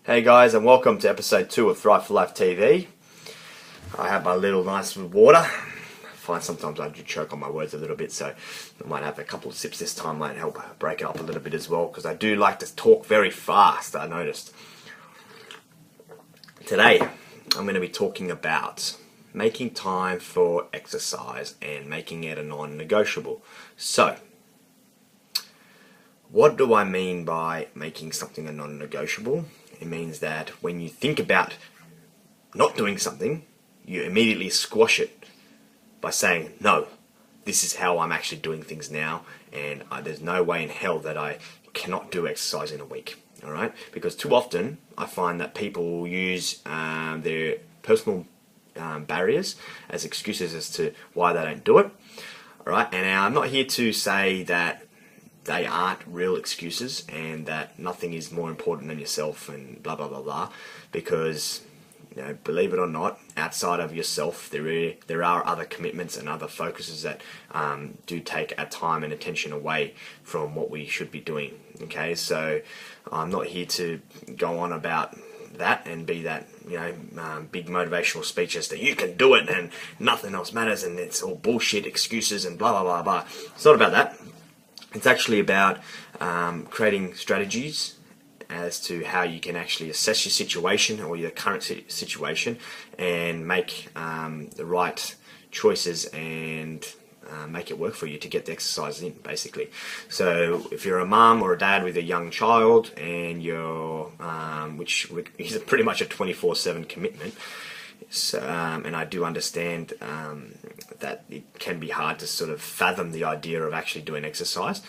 Hey guys, and welcome to episode 2 of Thrive for Life TV. I have my little nice water. I find sometimes I do choke on my words a little bit, so I might have a couple of sips this time, might help break it up a little bit as well, because I do like to talk very fast, I noticed. Today, I'm going to be talking about making time for exercise and making it a non-negotiable. So, what do I mean by making something a non-negotiable? It means that when you think about not doing something, you immediately squash it by saying, no, this is how I'm actually doing things now, and there's no way in hell that I cannot do exercise in a week. All right? Because too often I find that people use their personal barriers as excuses as to why they don't do it. All right? And I'm not here to say that they aren't real excuses and that nothing is more important than yourself and blah blah blah blah, because believe it or not, outside of yourself there are other commitments and other focuses that do take our time and attention away from what we should be doing. Okay, so I'm not here to go on about that and be that big motivational speech as to you can do it and nothing else matters and it's all bullshit excuses and blah blah blah blah. It's not about that. It's actually about creating strategies as to how you can actually assess your situation or your current situation and make the right choices and make it work for you to get the exercise in, basically. So if you're a mum or a dad with a young child and you're, which is pretty much a 24/7 commitment, and I do understand that it can be hard to sort of fathom the idea of actually doing exercise.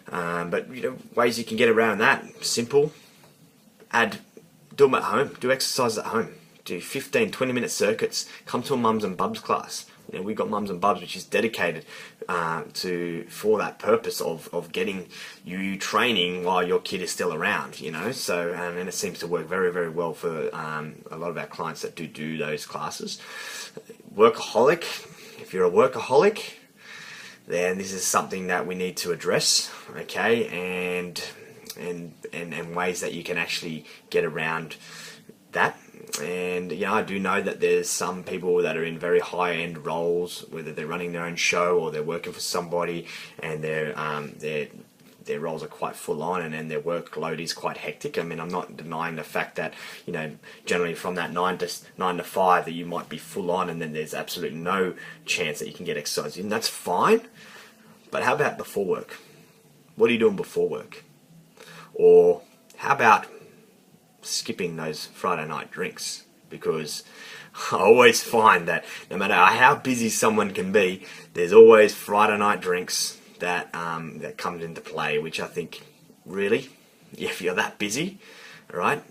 But ways you can get around that, simple. Do them at home. Do exercise at home. Do 15, 20-minute circuits. Come to a mums and bubs class. We've got Mums and Bubs, which is dedicated for that purpose of getting you training while your kid is still around. So and it seems to work very, very well for a lot of our clients that do those classes. Workaholic. If you're a workaholic, then this is something that we need to address. Okay, and ways that you can actually get around that. And I do know that there's some people that are in very high-end roles, whether they're running their own show or they're working for somebody, and their roles are quite full on, and then their workload is quite hectic. I mean, I'm not denying the fact that generally from that 9 to 5 that you might be full on, and then there's absolutely no chance that you can get exercise in. That's fine, but how about before work? What are you doing before work? Or how about skipping those Friday night drinks? Because I always find that no matter how busy someone can be, there's always Friday night drinks that comes into play, which I think, really, if you're that busy, all right,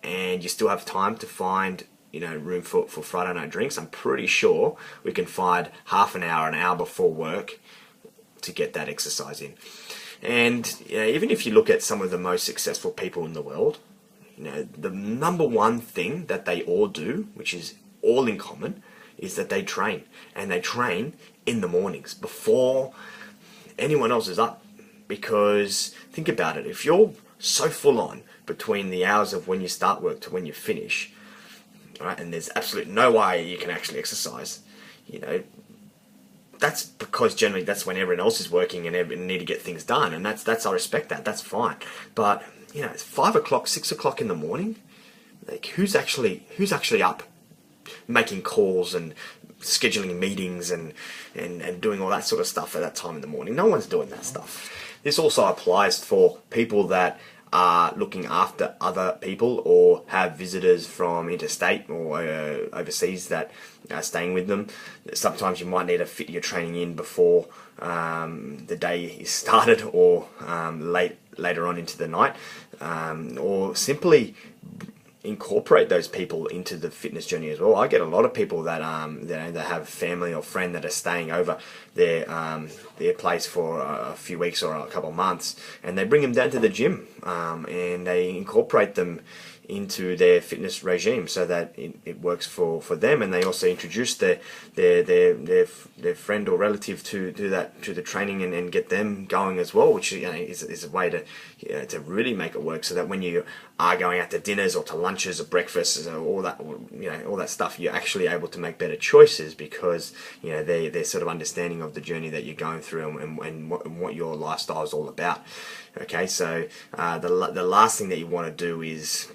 and you still have time to find room for Friday night drinks, I'm pretty sure we can find half an hour before work to get that exercise in. And even if you look at some of the most successful people in the world, the number one thing that they all do, which is all in common, is that they train. And they train in the mornings before anyone else is up. Because think about it, if you're so full on between the hours of when you start work to when you finish, right, and there's absolutely no way you can actually exercise, that's because generally that's when everyone else is working and everyone need to get things done, and that's I respect that. That's fine. But it's 5 o'clock, 6 o'clock in the morning. Like who's actually up, making calls and scheduling meetings and doing all that sort of stuff at that time in the morning? No one's doing that stuff. This also applies for people that are looking after other people or have visitors from interstate or overseas that are staying with them. Sometimes you might need to fit your training in before the day is started or later on into the night, or simply incorporate those people into the fitness journey as well. I get a lot of people that that have family or friend that are staying over their place for a few weeks or a couple of months, and they bring them down to the gym, and they incorporate them into their fitness regime so that it works for them, and they also introduce their friend or relative to the training and get them going as well, which is a way to really make it work, so that when you are going out to dinners or to lunches or breakfasts or all that stuff, you're actually able to make better choices, because they're sort of understanding of the journey that you're going through and what your lifestyle is all about. Okay, so the last thing that you want to do is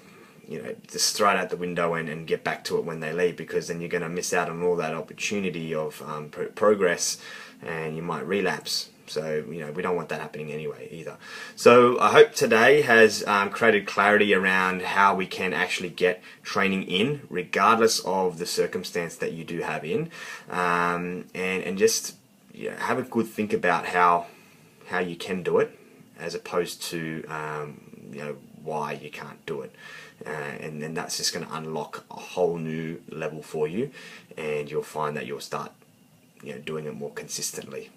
just throw it out the window and get back to it when they leave, because then you're going to miss out on all that opportunity of progress, and you might relapse. So we don't want that happening anyway either. So I hope today has created clarity around how we can actually get training in, regardless of the circumstance that you do have in, and just have a good think about how you can do it, as opposed to why you can't do it. And then that's just going to unlock a whole new level for you, and you'll find that you'll start doing it more consistently.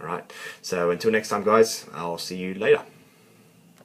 Alright, so until next time guys, I'll see you later.